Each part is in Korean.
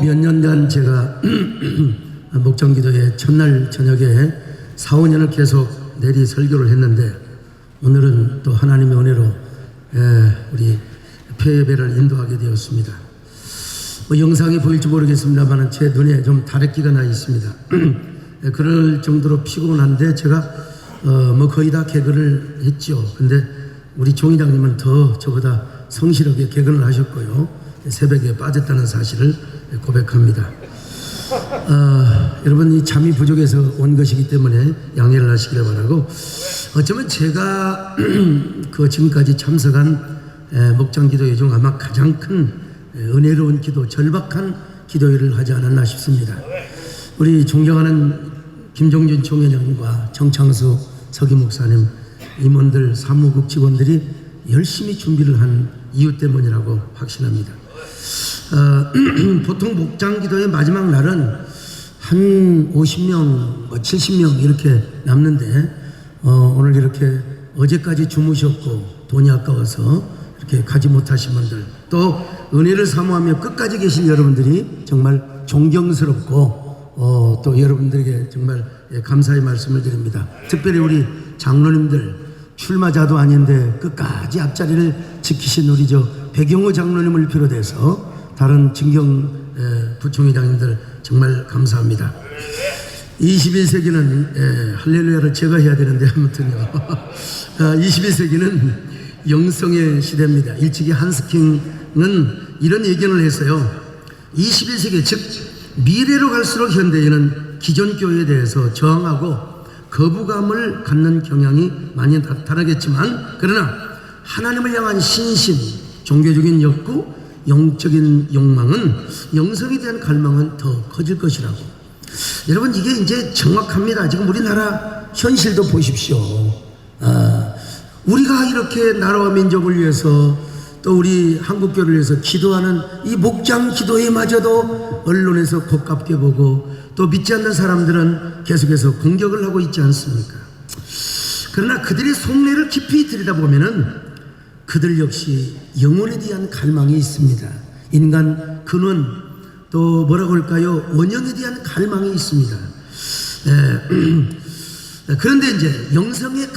몇 년간 제가 목장기도회 첫날 저녁에 4, 5년을 계속 내리 설교를 했는데 오늘은 또 하나님의 은혜로 우리 표예배를 인도하게 되었습니다. 영상이 보일지 모르겠습니다만 제 눈에 좀 다래끼가 나 있습니다. 그럴 정도로 피곤한데 제가 거의 다 개근을 했죠. 근데 우리 종이장님은 더 저보다 성실하게 개근을 하셨고요. 새벽에 빠졌다는 사실을 고백합니다. 여러분, 이 잠이 부족해서 온 것이기 때문에 양해를 하시기를 바라고, 어쩌면 제가 지금까지 참석한 목장기도회 중 아마 가장 큰 은혜로운 기도, 절박한 기도회를 하지 않았나 싶습니다. 우리 존경하는 김종준 총회장님과 정창수 서기 목사님, 임원들, 사무국 직원들이 열심히 준비를 한 이유 때문이라고 확신합니다. 보통 목장기도의 마지막 날은 한 50명, 70명 이렇게 남는데 오늘 이렇게 어제까지 주무셨고 돈이 아까워서 이렇게 가지 못하신 분들, 또 은혜를 사모하며 끝까지 계신 여러분들이 정말 존경스럽고 또 여러분들에게 정말 감사의 말씀을 드립니다. 특별히 우리 장로님들, 출마자도 아닌데 끝까지 앞자리를 지키신 우리 배경호 장로님을 비롯해서 다른 진경 부총회장님들 정말 감사합니다. 21세기는 할렐루야를 제가 해야 되는데 아무튼요. 21세기는 영성의 시대입니다. 일찍이 한스킹은 이런 예견을 했어요. 21세기, 즉 미래로 갈수록 현대인은 기존 교회에 대해서 저항하고 거부감을 갖는 경향이 많이 나타나겠지만, 그러나 하나님을 향한 신심, 종교적인 욕구, 영적인 욕망은, 영성에 대한 갈망은 더 커질 것이라고. 여러분, 이게 이제 정확합니다. 지금 우리나라 현실도 보십시오. 우리가 이렇게 나라와 민족을 위해서, 또 우리 한국교회를 위해서 기도하는 이 목장 기도회마저도 언론에서 고깝게 보고, 또 믿지 않는 사람들은 계속해서 공격을 하고 있지 않습니까? 그러나 그들의 속내를 깊이 들여다보면은 그들 역시 영혼에 대한 갈망이 있습니다. 인간 근원, 또 뭐라고 할까요? 원형에 대한 갈망이 있습니다. 그런데 이제 영성의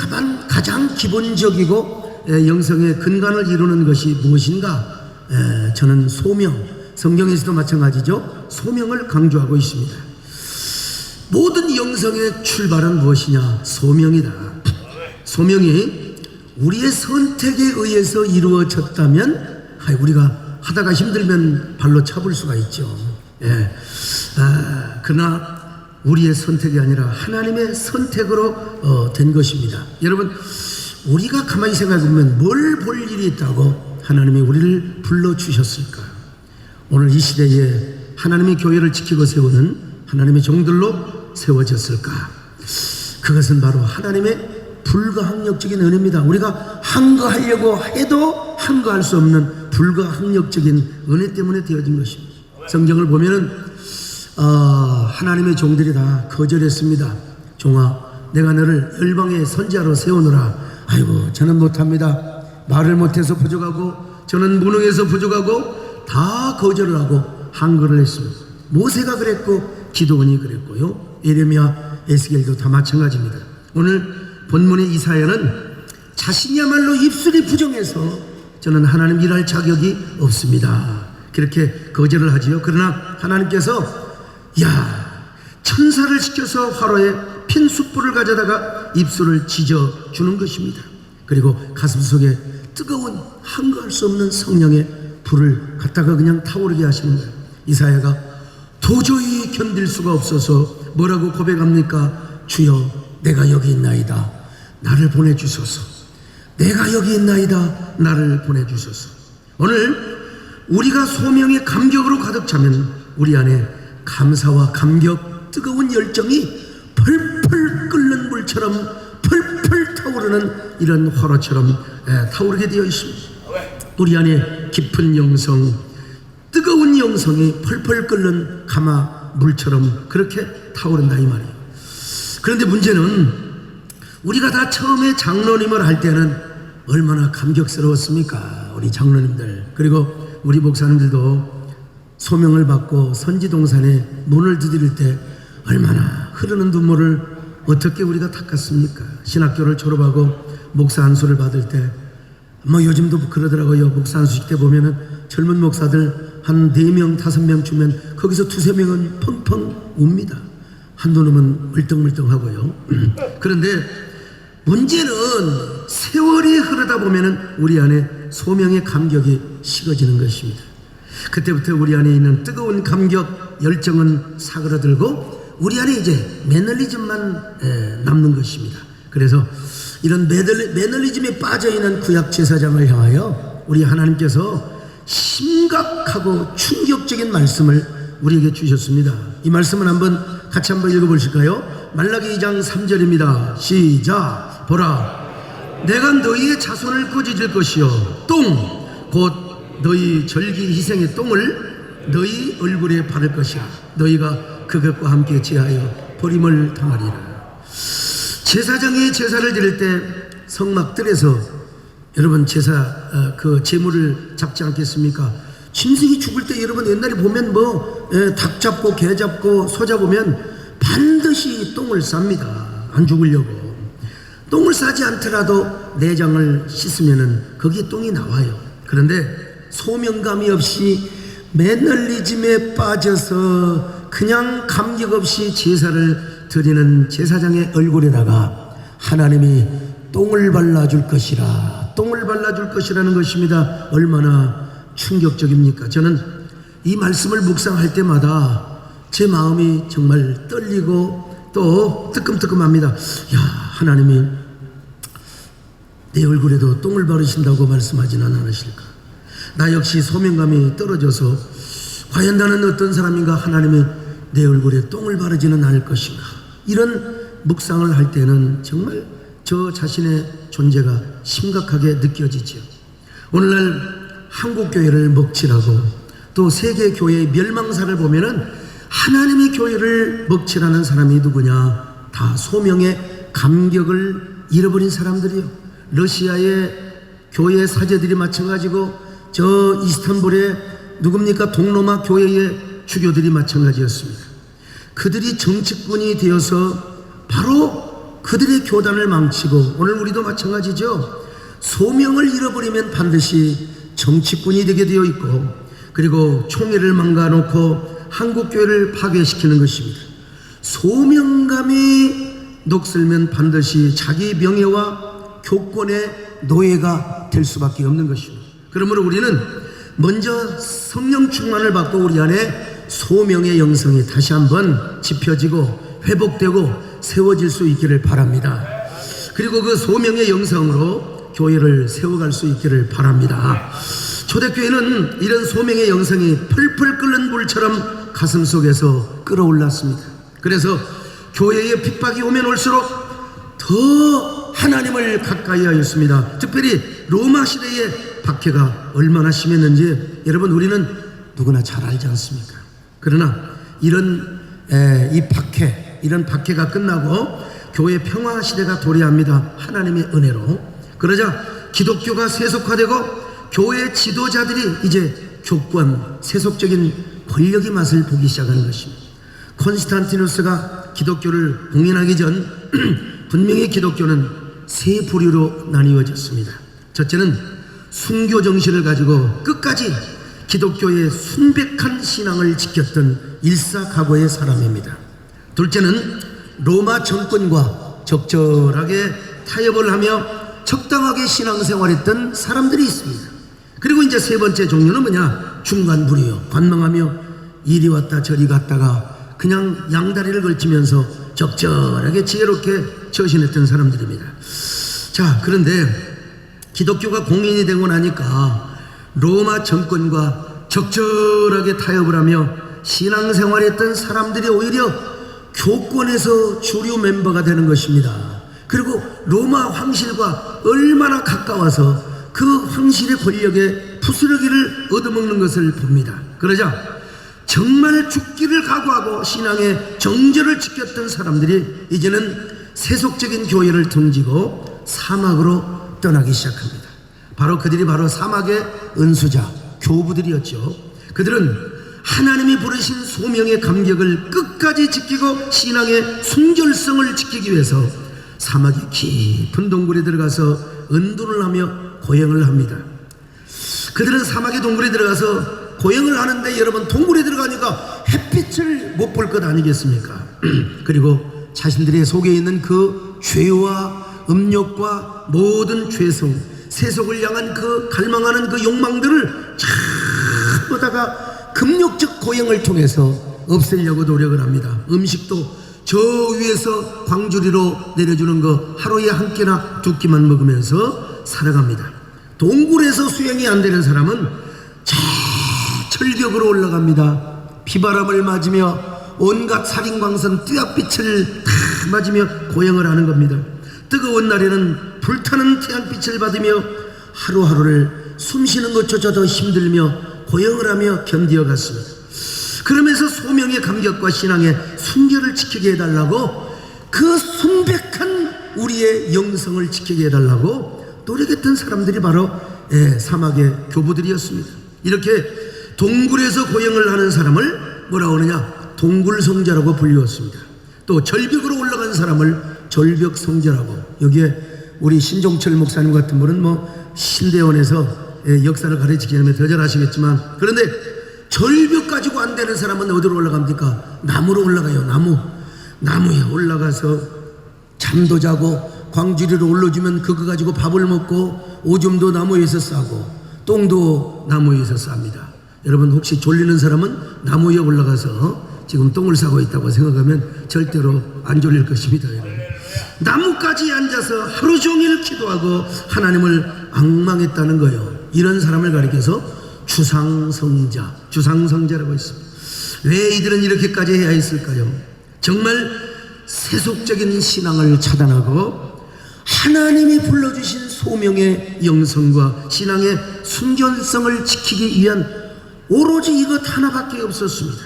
가장 기본적이고 영성의 근간을 이루는 것이 무엇인가? 저는 소명, 성경에서도 마찬가지죠. 소명을 강조하고 있습니다. 모든 영성의 출발은 무엇이냐? 소명이다. 소명이 우리의 선택에 의해서 이루어졌다면 우리가 하다가 힘들면 발로 차볼 수가 있죠. 그러나 우리의 선택이 아니라 하나님의 선택으로 된 것입니다. 여러분, 우리가 가만히 생각해보면 뭘 볼 일이 있다고 하나님이 우리를 불러주셨을까? 오늘 이 시대에 하나님의 교회를 지키고 세우는 하나님의 종들로 세워졌을까? 그것은 바로 하나님의 불가항력적인 은혜입니다. 우리가 한거하려고 해도 한거할 수 없는 불가항력적인 은혜 때문에 되어진 것입니다. 성경을 보면은 하나님의 종들이 다 거절했습니다. 종아, 내가 너를 열방의 선지자로 세우노라. 아이고, 저는 못합니다. 말을 못해서 부족하고, 저는 무능해서 부족하고, 다 거절을 하고 한거를 했습니다. 모세가 그랬고, 기도원이 그랬고요. 예레미야, 에스겔도 다 마찬가지입니다. 오늘 본문의 이사야는 자신이야말로 입술이 부정해서 저는 하나님 일할 자격이 없습니다, 그렇게 거절을 하지요. 그러나 하나님께서 천사를 시켜서 화로에 핀 숯불을 가져다가 입술을 지져주는 것입니다. 그리고 가슴 속에 뜨거운 한거할 수 없는 성령의 불을 갖다가 그냥 타오르게 하시는 거예요. 이사야가 도저히 견딜 수가 없어서 뭐라고 고백합니까? 주여, 내가 여기 있나이다, 나를 보내주소서. 내가 여기 있나이다, 나를 보내주소서. 오늘 우리가 소명의 감격으로 가득 차면 우리 안에 감사와 감격, 뜨거운 열정이 펄펄 끓는 물처럼 펄펄 타오르는 이런 화로처럼 타오르게 되어 있습니다. 우리 안에 깊은 영성, 뜨거운 영성이 펄펄 끓는 가마 물처럼 그렇게 타오른다 이 말이에요. 그런데 문제는 우리가 다 처음에 장로님을 할 때는 얼마나 감격스러웠습니까? 우리 장로님들, 그리고 우리 목사님들도 소명을 받고 선지동산에 문을 두드릴 때 얼마나 흐르는 눈물을 어떻게 우리가 닦았습니까? 신학교를 졸업하고 목사 안수를 받을 때 뭐 요즘도 그러더라고요. 목사 안수식 때 보면은 젊은 목사들 한 4명 5명 주면 거기서 2-3명은 펑펑 웁니다. 한두 놈은 물떡물떡하고요. 그런데 문제는 세월이 흐르다 보면은 우리 안에 소명의 감격이 식어지는 것입니다. 그때부터 우리 안에 있는 뜨거운 감격, 열정은 사그라들고 우리 안에 이제 매너리즘만 남는 것입니다. 그래서 이런 매너리즘에 빠져있는 구약 제사장을 향하여 우리 하나님께서 심각하고 충격적인 말씀을 우리에게 주셨습니다. 이 말씀은 같이 한번 읽어보실까요? 말라기 2장 3절입니다. 시작. 보라, 내가 너희의 자손을 꾸짖을 것이요 똥 곧 너희 절기 희생의 똥을 너희 얼굴에 바를 것이야. 너희가 그것과 함께 제하여 버림을 당하리라. 제사장이 제사를 드릴 때 성막들에서 여러분 그 제물을 잡지 않겠습니까? 짐승이 죽을 때 여러분 옛날에 보면 닭 잡고 개 잡고 소 잡으면 반드시 똥을 쌉니다. 안 죽으려고. 똥을 싸지 않더라도 내장을 씻으면은 거기에 똥이 나와요. 그런데 소명감이 없이 매너리즘에 빠져서 그냥 감격 없이 제사를 드리는 제사장의 얼굴에다가 하나님이 똥을 발라줄 것이라, 똥을 발라줄 것이라는 것입니다. 얼마나 충격적입니까? 저는 이 말씀을 묵상할 때마다 제 마음이 정말 떨리고 또 뜨끔뜨끔합니다. 야, 하나님이 내 얼굴에도 똥을 바르신다고 말씀하지는 않으실까? 나 역시 소명감이 떨어져서 과연 나는 어떤 사람인가? 하나님이 내 얼굴에 똥을 바르지는 않을 것인가? 이런 묵상을 할 때는 정말 저 자신의 존재가 심각하게 느껴지죠. 오늘날 한국교회를 먹칠하고 또 세계교회의 멸망사를 보면은 하나님의 교회를 먹칠하는 사람이 누구냐? 다 소명의 감격을 잃어버린 사람들이요. 러시아의 교회 사제들이 마찬가지고 저 이스탄불의 누굽니까? 동로마 교회의 주교들이 마찬가지였습니다. 그들이 정치꾼이 되어서 바로 그들의 교단을 망치고 오늘 우리도 마찬가지죠. 소명을 잃어버리면 반드시 정치꾼이 되게 되어 있고 그리고 총회를 망가놓고 한국교회를 파괴시키는 것입니다. 소명감이 녹슬면 반드시 자기 명예와 교권의 노예가 될 수밖에 없는 것입니다. 그러므로 우리는 먼저 성령 충만을 받고 우리 안에 소명의 영성이 다시 한번 짚혀지고 회복되고 세워질 수 있기를 바랍니다. 그리고 그 소명의 영성으로 교회를 세워갈 수 있기를 바랍니다. 초대교회는 이런 소명의 영성이 펄펄 끓는 물처럼 가슴 속에서 끓어올랐습니다. 그래서 교회에 핍박이 오면 올수록 더 하나님을 가까이 하였습니다. 특별히 로마 시대의 박해가 얼마나 심했는지 여러분 우리는 누구나 잘 알지 않습니까? 그러나 이런 박해가 끝나고 교회 평화 시대가 도래합니다. 하나님의 은혜로. 그러자 기독교가 세속화되고 교회 지도자들이 이제 교권, 세속적인 권력의 맛을 보기 시작하는 것입니다. 콘스탄티누스가 기독교를 공인하기 전 분명히 기독교는 세 부류로 나뉘어졌습니다. 첫째는 순교 정신을 가지고 끝까지 기독교의 순백한 신앙을 지켰던 일사각오의 사람입니다. 둘째는 로마 정권과 적절하게 타협을 하며 적당하게 신앙생활했던 사람들이 있습니다. 그리고 이제 세 번째 종류는 뭐냐? 중간부류요. 관망하며 이리 왔다 저리 갔다가 그냥 양다리를 걸치면서 적절하게 지혜롭게 처신했던 사람들입니다. 자, 그런데 기독교가 공인이 되고 나니까 로마 정권과 적절하게 타협을 하며 신앙생활했던 사람들이 오히려 교권에서 주류 멤버가 되는 것입니다. 그리고 로마 황실과 얼마나 가까워서 그 황실의 권력에 부스러기를 얻어먹는 것을 봅니다. 그러자 정말 죽기를 각오하고 신앙의 정절을 지켰던 사람들이 이제는 세속적인 교회를 등지고 사막으로 떠나기 시작합니다. 바로 그들이 바로 사막의 은수자, 교부들이었죠. 그들은 하나님이 부르신 소명의 감격을 끝까지 지키고 신앙의 순결성을 지키기 위해서 사막의 깊은 동굴에 들어가서 은둔을 하며 고행을 합니다. 그들은 사막의 동굴에 들어가서 고행을 하는데 여러분, 동굴에 들어가니까 햇빛을 못 볼 것 아니겠습니까? 그리고 자신들의 속에 있는 그 죄와 음욕과 모든 죄성, 세속을 향한 그 갈망하는 그 욕망들을 전부 다가 금욕적 고행을 통해서 없애려고 노력을 합니다. 음식도 저 위에서 광주리로 내려주는 거 하루에 한 끼나 두 끼만 먹으면서 살아갑니다. 동굴에서 수영이 안 되는 사람은 저 절벽으로 올라갑니다. 비바람을 맞으며 온갖 살인광선 띠약빛을 다 맞으며 고행을 하는 겁니다. 뜨거운 날에는 불타는 태양빛을 받으며 하루하루를 숨쉬는 것조차도 힘들며 고행을 하며 견디어갔습니다. 그러면서 소명의 감격과 신앙의 순결을 지키게 해달라고, 그 순백한 우리의 영성을 지키게 해달라고 노력했던 사람들이 바로 사막의 교부들이었습니다. 이렇게 동굴에서 고행을 하는 사람을 뭐라고 하느냐, 동굴성자라고 불리웠습니다. 또 절벽으로 올라간 사람을 절벽성자라고. 여기에 우리 신종철 목사님 같은 분은 뭐 신대원에서 역사를 가르치기 때문에 더 잘 아시겠지만, 그런데 절벽 가지고 안 되는 사람은 어디로 올라갑니까? 나무로 올라가요. 나무에 올라가서 잠도 자고 광주리로 올라주면 그거 가지고 밥을 먹고 오줌도 나무 위에서 싸고 똥도 나무 위에서 쌉니다. 여러분, 혹시 졸리는 사람은 나무 위에 올라가서 지금 똥을 싸고 있다고 생각하면 절대로 안 졸릴 것입니다. 여러분, 나무까지 앉아서 하루 종일 기도하고 하나님을 앙망했다는 거예요. 이런 사람을 가리켜서 주상성자라고 했습니다. 왜 이들은 이렇게까지 해야 했을까요? 정말 세속적인 신앙을 차단하고 하나님이 불러주신 소명의 영성과 신앙의 순결성을 지키기 위한 오로지 이것 하나밖에 없었습니다.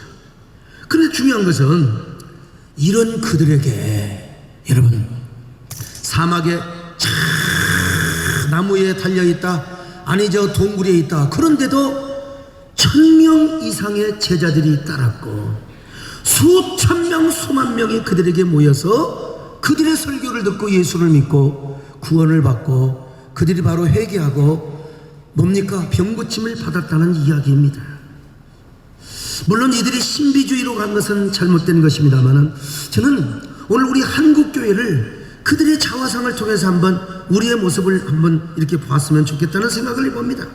그런데 중요한 것은 이런 그들에게, 여러분, 사막에 나무에 달려있다, 아니 저 동굴에 있다, 그런데도 1000명 이상의 제자들이 따랐고 수천 명 수만 명이 그들에게 모여서 그들의 설교를 듣고 예수를 믿고 구원을 받고 그들이 바로 회개하고 뭡니까? 병고침을 받았다는 이야기입니다. 물론 이들이 신비주의로 간 것은 잘못된 것입니다만, 저는 오늘 우리 한국교회를 그들의 자화상을 통해서 한번 우리의 모습을 한번 이렇게 봤으면 좋겠다는 생각을 해봅니다.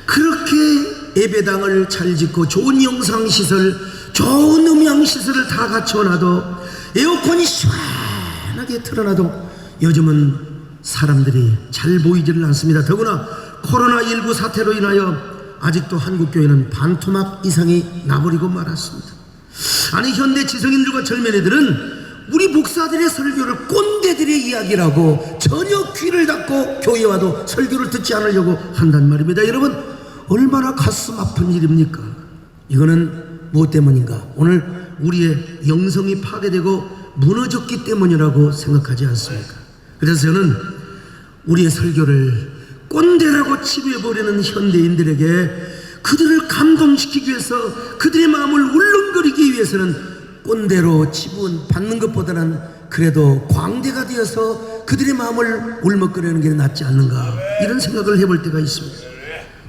그렇게 예배당을 잘 짓고 좋은 영상시설, 좋은 음향시설을 다 갖춰놔도, 에어컨이 시원하게 틀어놔도 요즘은 사람들이 잘 보이지를 않습니다. 더구나 코로나19 사태로 인하여 아직도 한국교회는 반토막 이상이 나버리고 말았습니다. 아니, 현대 지성인들과 젊은 애들은 우리 목사들의 설교를 꼰대들의 이야기라고 전혀 귀를 닫고 교회 와도 설교를 듣지 않으려고 한단 말입니다. 여러분, 얼마나 가슴 아픈 일입니까? 이거는 무엇 때문인가? 오늘 우리의 영성이 파괴되고 무너졌기 때문이라고 생각하지 않습니까? 그래서 저는 우리의 설교를 꼰대라고 치부해버리는 현대인들에게 그들을 감동시키기 위해서, 그들의 마음을 울렁거리기 위해서는 꼰대로 치부받는 것보다는 그래도 광대가 되어서 그들의 마음을 울먹거리는 게 낫지 않는가, 이런 생각을 해볼 때가 있습니다.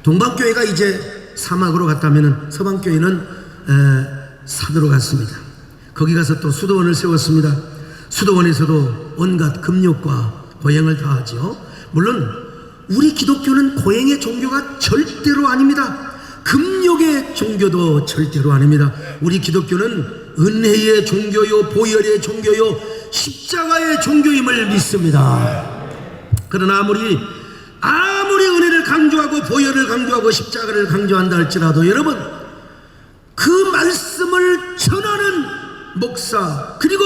동방교회가 이제 사막으로 갔다면 서방교회는 산으로 갔습니다. 거기 가서 또 수도원을 세웠습니다. 수도원에서도 온갖 금욕과 고행을 다 하죠. 물론 우리 기독교는 고행의 종교가 절대로 아닙니다. 금욕의 종교도 절대로 아닙니다. 우리 기독교는 은혜의 종교요, 보혈의 종교요, 십자가의 종교임을 믿습니다. 그러나 아무리 은혜를 강조하고 보혈을 강조하고 십자가를 강조한다 할지라도, 여러분, 그 말씀을 전하는 목사 그리고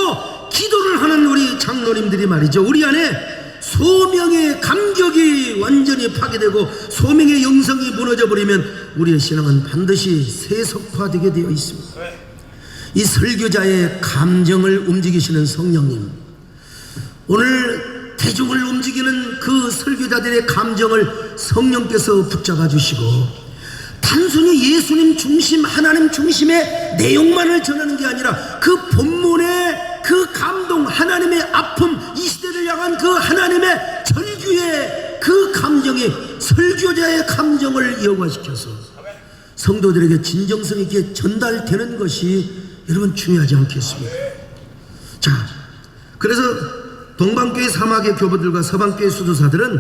기도를 하는 우리 장로님들이 말이죠, 우리 안에 소명의 감격이 완전히 파괴되고 소명의 영성이 무너져 버리면 우리의 신앙은 반드시 세속화되게 되어 있습니다. 이 설교자의 감정을 움직이시는 성령님, 오늘 대중을 움직이는 그 설교자들의 감정을 성령께서 붙잡아 주시고 단순히 예수님 중심, 하나님 중심의 내용만을 전하는 게 아니라 그 본문의 그 감동, 하나님의 아픔, 이 시대를 향한 그 하나님의 절규의 그 감정이 설교자의 감정을 여과시켜서 성도들에게 진정성 있게 전달되는 것이 여러분 중요하지 않겠습니까? 자, 그래서 동방교회 사막의 교부들과 서방교회 수도사들은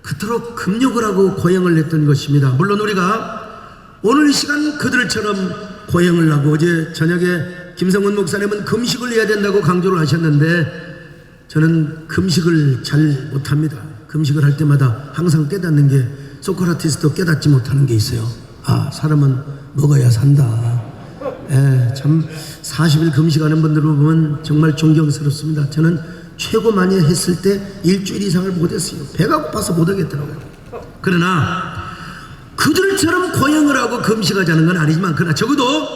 그토록 금욕을 하고 고행을 했던 것입니다. 물론 우리가 오늘 이 시간 그들처럼 고행을 하고, 어제 저녁에 김성훈 목사님은 금식을 해야 된다고 강조를 하셨는데 저는 금식을 잘 못합니다. 금식을 할 때마다 항상 깨닫는 게, 소크라테스도 깨닫지 못하는 게 있어요. 아, 사람은 먹어야 산다. 참 40일 금식하는 분들을 보면 정말 존경스럽습니다. 저는 최고 많이 했을 때 일주일 이상을 못했어요. 배가 고파서 못하겠더라고요. 그러나 그들처럼 고행을 하고 금식하자는 건 아니지만, 그러나 적어도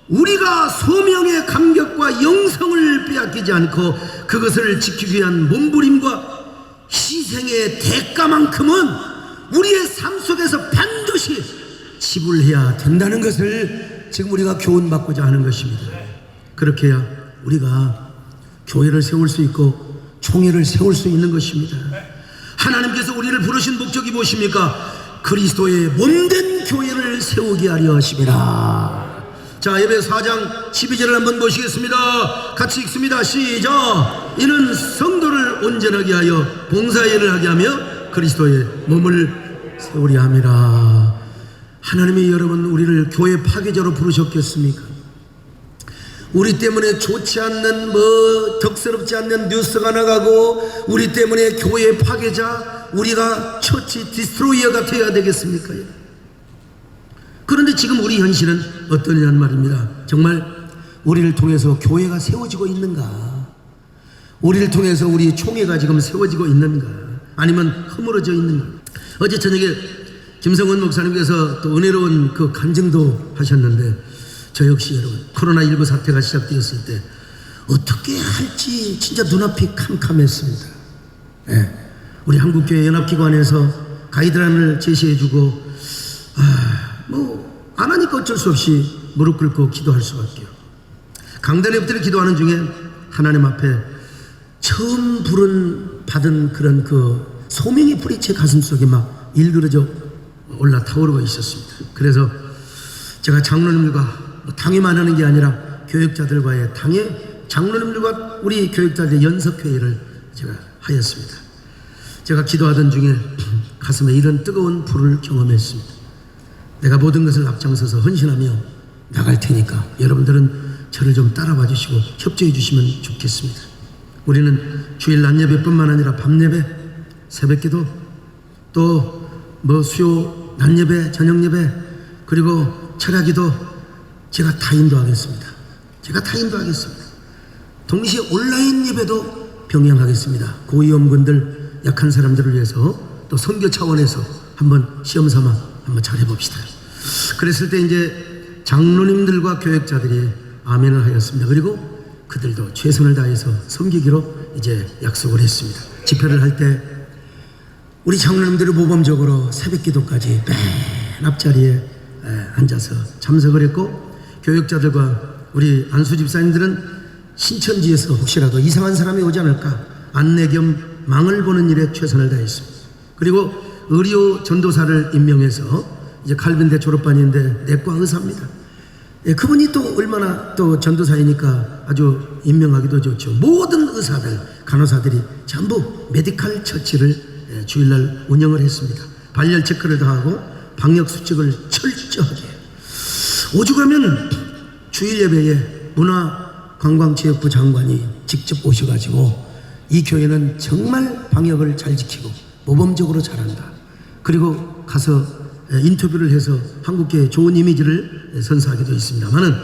우리가 소명의 감격과 영성을 빼앗기지 않고 그것을 지키기 위한 몸부림과 희생의 대가만큼은 우리의 삶 속에서 반드시 지불해야 된다는 것을 지금 우리가 교훈받고자 하는 것입니다. 그렇게 해야 우리가 교회를 세울 수 있고 총회를 세울 수 있는 것입니다. 하나님께서 우리를 부르신 목적이 무엇입니까? 그리스도의 몸된 교회를 세우게 하려 하심이라. 자, 예배 4장 12절을 한번 보시겠습니다. 같이 읽습니다. 시작. 이는 성도를 온전하게 하여 봉사일을 하게 하며 그리스도의 몸을 세우려 함이라. 하나님이 여러분 우리를 교회 파괴자로 부르셨겠습니까? 우리 때문에 좋지 않는 덕스럽지 않는 뉴스가 나가고 우리 때문에 교회 파괴자, 우리가 처치 디스트로이어가 되어야 되겠습니까? 그런데 지금 우리 현실은 어떠냐는 말입니다. 정말 우리를 통해서 교회가 세워지고 있는가? 우리를 통해서 우리 총회가 지금 세워지고 있는가? 아니면 허물어져 있는가? 어제 저녁에 김성훈 목사님께서 또 은혜로운 그 간증도 하셨는데, 저 역시 여러분 코로나19 사태가 시작되었을 때 어떻게 할지 진짜 눈앞이 캄캄했습니다. 우리 한국교회 연합기관에서 가이드라인을 제시해주고 안 하니까 어쩔 수 없이 무릎 꿇고 기도할 수밖에요. 강단에 엎드려 기도하는 중에 하나님 앞에 처음 받은 그런 그 소명의 불이 제 가슴속에 막 일그러져 올라타오르고 있었습니다. 그래서 제가 장로님들과 당회만 하는 게 아니라 교역자들과의 당회, 장로님들과 우리 교역자들의 연석회의를 제가 하였습니다. 제가 기도하던 중에 가슴에 이런 뜨거운 불을 경험했습니다. 내가 모든 것을 앞장서서 헌신하며 나갈 테니까 여러분들은 저를 좀 따라와 주시고 협조해 주시면 좋겠습니다. 우리는 주일 낮 예배뿐만 아니라 밤 예배, 새벽 기도, 또 수요 낮 예배, 저녁 예배, 그리고 철야 기도 제가 다 인도하겠습니다. 동시에 온라인 예배도 병행하겠습니다. 고위험군들, 약한 사람들을 위해서 또 선교 차원에서 한번 시험 삼아 한번 잘해봅시다. 그랬을 때 이제 장로님들과 교역자들이 아멘을 하였습니다. 그리고 그들도 최선을 다해서 섬기기로 이제 약속을 했습니다. 집회를 할 때 우리 장로님들이 모범적으로 새벽 기도까지 맨 앞자리에 앉아서 참석을 했고, 교역자들과 우리 안수 집사님들은 신천지에서 혹시라도 이상한 사람이 오지 않을까 안내 겸 망을 보는 일에 최선을 다했습니다. 그리고 의료 전도사를 임명해서 이제 칼빈대 졸업반인데 내과 의사입니다. 그분이 또 얼마나 또 전도사이니까 아주 임명하기도 좋죠. 모든 의사들, 간호사들이 전부 메디칼 처치를 주일날 운영을 했습니다. 발열 체크를 다 하고 방역 수칙을 철저하게. 오죽하면 주일 예배에 문화관광체육부 장관이 직접 오셔가지고 이 교회는 정말 방역을 잘 지키고 모범적으로 잘한다. 그리고 가서 인터뷰를 해서 한국교회의 좋은 이미지를 선사하기도 했습니다만은,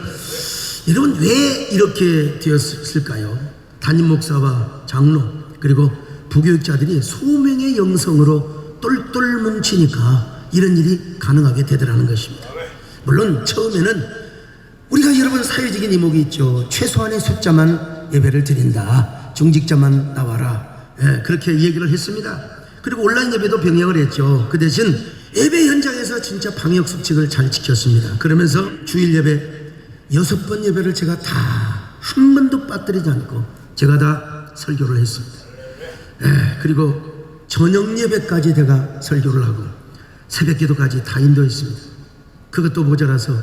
여러분 왜 이렇게 되었을까요? 담임 목사와 장로 그리고 부교육자들이 소명의 영성으로 똘똘 뭉치니까 이런 일이 가능하게 되더라는 것입니다. 물론 처음에는 우리가 여러분 사회적인 이목이 있죠. 최소한의 숫자만 예배를 드린다, 중직자만 나와라, 그렇게 얘기를 했습니다. 그리고 온라인 예배도 병행을 했죠. 그 대신 예배 현장에서 진짜 방역 수칙을 잘 지켰습니다. 그러면서 주일 예배 6번 예배를 제가 다 한 번도 빠뜨리지 않고 제가 다 설교를 했습니다. 그리고 저녁 예배까지 제가 설교를 하고 새벽 기도까지 다 인도했습니다. 그것도 모자라서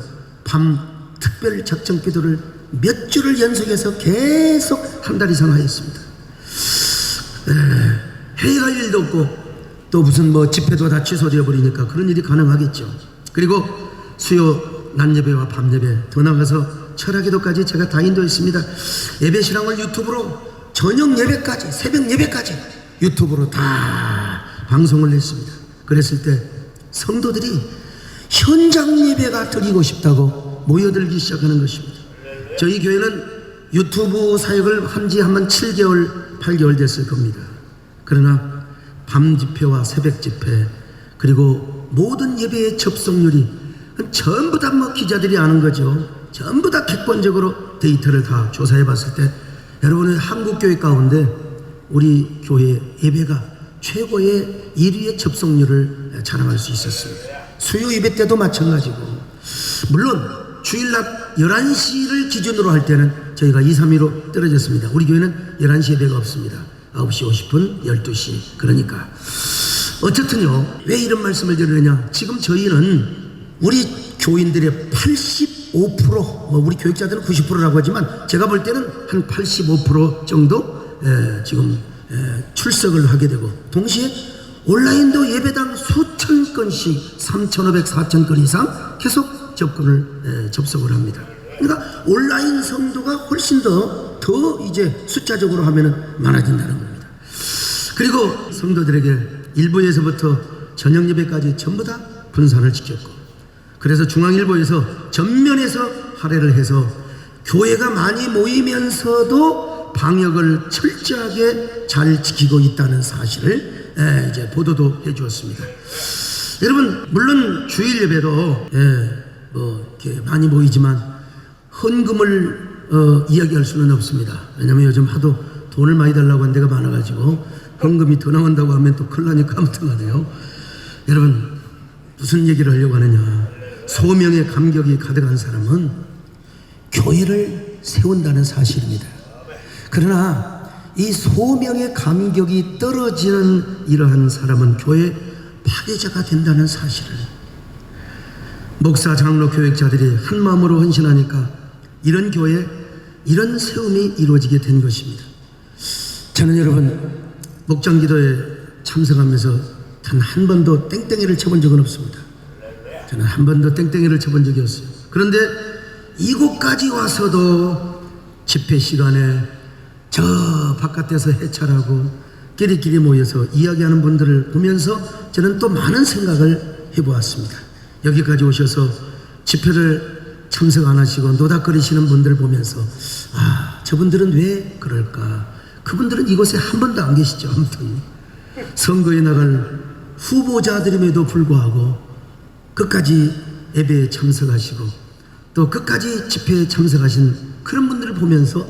밤 특별 작정 기도를 몇 주를 연속해서 계속 한 달 이상 하였습니다. 회의 갈 일도 없고 또 무슨 뭐 집회도 다 취소되어 버리니까 그런 일이 가능하겠죠. 그리고 수요 낮 예배와 밤 예배 더 나가서 철학 기도까지 제가 다 인도했습니다. 예배 신앙을 유튜브로 저녁 예배까지 새벽 예배까지 유튜브로 다 방송을 했습니다. 그랬을 때 성도들이 현장 예배가 드리고 싶다고 모여들기 시작하는 것입니다. 저희 교회는 유튜브 사역을 한 지 아마 7개월 8개월 됐을 겁니다. 그러나 밤 집회와 새벽 집회 그리고 모든 예배의 접속률이 전부 다 뭐 기자들이 아는 거죠. 전부 다 객관적으로 데이터를 다 조사해 봤을 때 여러분의 한국교회 가운데 우리 교회 예배가 최고의 1위의 접속률을 자랑할 수 있었습니다. 수요 예배 때도 마찬가지고 물론 주일낮 11시를 기준으로 할 때는 저희가 2, 3위로 떨어졌습니다. 우리 교회는 11시 예배가 없습니다. 9시 50분, 12시. 그러니까 어쨌든요, 왜 이런 말씀을 드리느냐, 지금 저희는 우리 교인들의 85%, 뭐 우리 교육자들은 90%라고 하지만 제가 볼 때는 한 85% 정도 지금 출석을 하게 되고 동시에 온라인도 예배당 수천 건씩 3,500, 4,000건 이상 계속 접속을 합니다. 그러니까 온라인 성도가 훨씬 더 이제 숫자적으로 하면은 많아진다는 겁니다. 그리고 성도들에게 일부에서부터 저녁 예배까지 전부 다 분산을 시켰고 그래서 중앙일보에서 전면에서 할애를 해서 교회가 많이 모이면서도 방역을 철저하게 잘 지키고 있다는 사실을 이제 보도도 해주었습니다. 여러분 물론 주일 예배도 뭐 이렇게 많이 모이지만 헌금을 이야기할 수는 없습니다. 왜냐하면 요즘 하도 돈을 많이 달라고 하는 데가 많아가지고 헌금이 더 나온다고 하면 또 큰일 나니까 아무튼 간에요. 여러분 무슨 얘기를 하려고 하느냐, 소명의 감격이 가득한 사람은 교회를 세운다는 사실입니다. 그러나 이 소명의 감격이 떨어지는 이러한 사람은 교회 파괴자가 된다는 사실을 목사, 장로, 교육자들이 한 마음으로 헌신하니까 이런 교회, 이런 세움이 이루어지게 된 것입니다. 저는 여러분 목장 기도에 참석하면서 단 한 번도 땡땡이를 쳐본 적은 없습니다. 저는 한 번도 땡땡이를 쳐본 적이 없어요. 그런데 이곳까지 와서도 집회 시간에 저 바깥에서 해찰하고 끼리끼리 모여서 이야기하는 분들을 보면서 저는 또 많은 생각을 해보았습니다. 여기까지 오셔서 집회를 참석 안 하시고 노닥거리시는 분들을 보면서 저분들은 왜 그럴까? 그분들은 이곳에 한 번도 안 계시죠. 아무튼 선거에 나갈 후보자들임에도 불구하고 끝까지 예배에 참석하시고 또 끝까지 집회에 참석하신 그런 분들을 보면서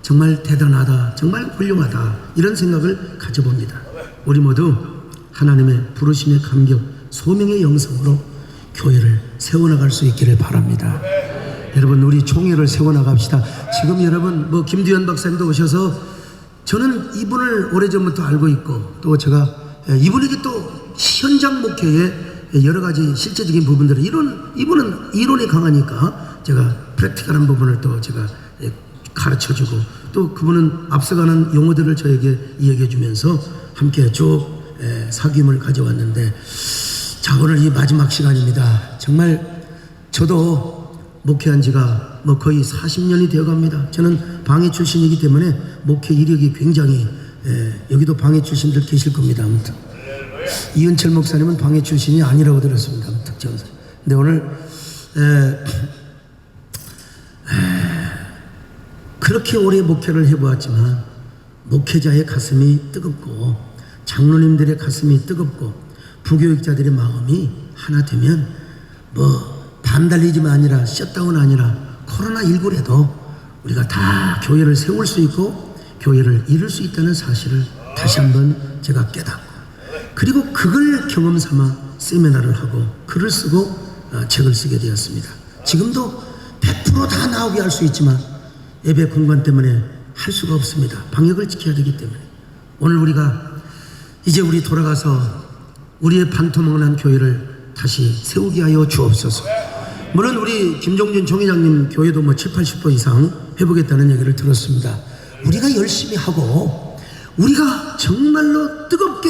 정말 대단하다, 정말 훌륭하다, 이런 생각을 가져봅니다. 우리 모두 하나님의 부르심의 감격, 소명의 영성으로 교회를 세워나갈 수 있기를 바랍니다. 여러분 우리 총회를 세워나갑시다. 지금 여러분 뭐 김두현 박사님도 오셔서 저는 이분을 오래전부터 알고 있고 또 제가 이분에게 또 현장 목회에 여러 가지 실제적인 부분들을 이분은 이론이 강하니까 제가 프랙티컬한 부분을 또 제가 가르쳐주고 또 그분은 앞서가는 용어들을 저에게 이야기해 주면서 함께 쭉 사귐을 가져왔는데 자 오늘 이 마지막 시간입니다. 정말 저도 목회한 지가 뭐 거의 40년이 되어 갑니다. 저는 방해 출신이기 때문에 목회 이력이 굉장히 여기도 방해 출신들 계실 겁니다. 아무튼 이은철 목사님은 방해 출신이 아니라고 들었습니다. 아무튼 근데 오늘 그렇게 오래 목회를 해보았지만 목회자의 가슴이 뜨겁고 장로님들의 가슴이 뜨겁고 부교육자들의 마음이 하나 되면 뭐 반달리지만 아니라 셧다운 아니라 코로나19라도 우리가 다 교회를 세울 수 있고 교회를 이룰 수 있다는 사실을 다시 한번 제가 깨닫고 그리고 그걸 경험 삼아 세미나를 하고 글을 쓰고 책을 쓰게 되었습니다. 지금도 100%다 나오게 할 수 있지만 예배 공간 때문에 할 수가 없습니다. 방역을 지켜야 되기 때문에. 오늘 우리가 이제 우리 돌아가서 우리의 반토막난 교회를 다시 세우게 하여 주옵소서. 물론 우리 김종진 총회장님 교회도 뭐 70~80% 이상 해보겠다는 얘기를 들었습니다. 우리가 열심히 하고 우리가 정말로 뜨겁게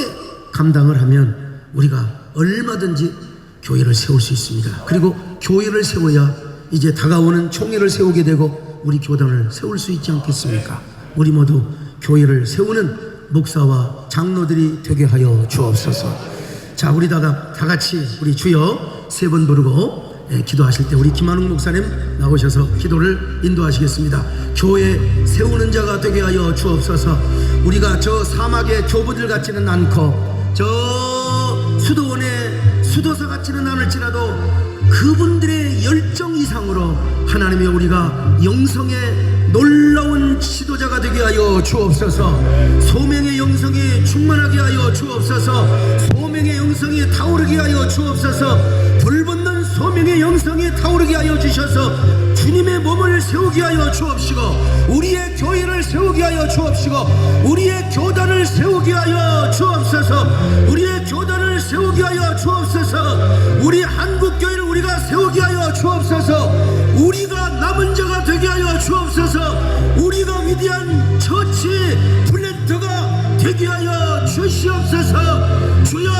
감당을 하면 우리가 얼마든지 교회를 세울 수 있습니다. 그리고 교회를 세워야 이제 다가오는 총회를 세우게 되고 우리 교단을 세울 수 있지 않겠습니까? 우리 모두 교회를 세우는 목사와 장로들이 되게 하여 주옵소서. 자, 우리 다 같이 우리 주여 세 번 부르고 기도하실 때 우리 김한웅 목사님 나오셔서 기도를 인도하시겠습니다. 교회 세우는 자가 되게 하여 주옵소서. 우리가 저 사막의 교부들 같지는 않고 저 수도원의 수도사 같지는 않을지라도 그분들의 열정 이상으로 하나님의 우리가 영성의 놀라운 지도자가 되게 하여 주옵소서. 소명의 영성이 충만하게 하여 주옵소서. 소명의 영성이 타오르게 하여 주옵소서. 불붙는 소명의 영성이 타오르게 하여 주셔서 주님의 몸을 세우게 하여 주옵시고 우리의 교회를 세우게 하여 주옵시고 우리의 교단을 세우게 하여 주옵소서. 우리의 교단을 세우게 하여 주옵소서. 우리 한국교회를 우리가 세우게 하여 주옵소서. 우리가 남은 자가 되게 하여 주옵소서. 우리가 위대한 처치 플랜트가 되게 하여 주시옵소서. 주여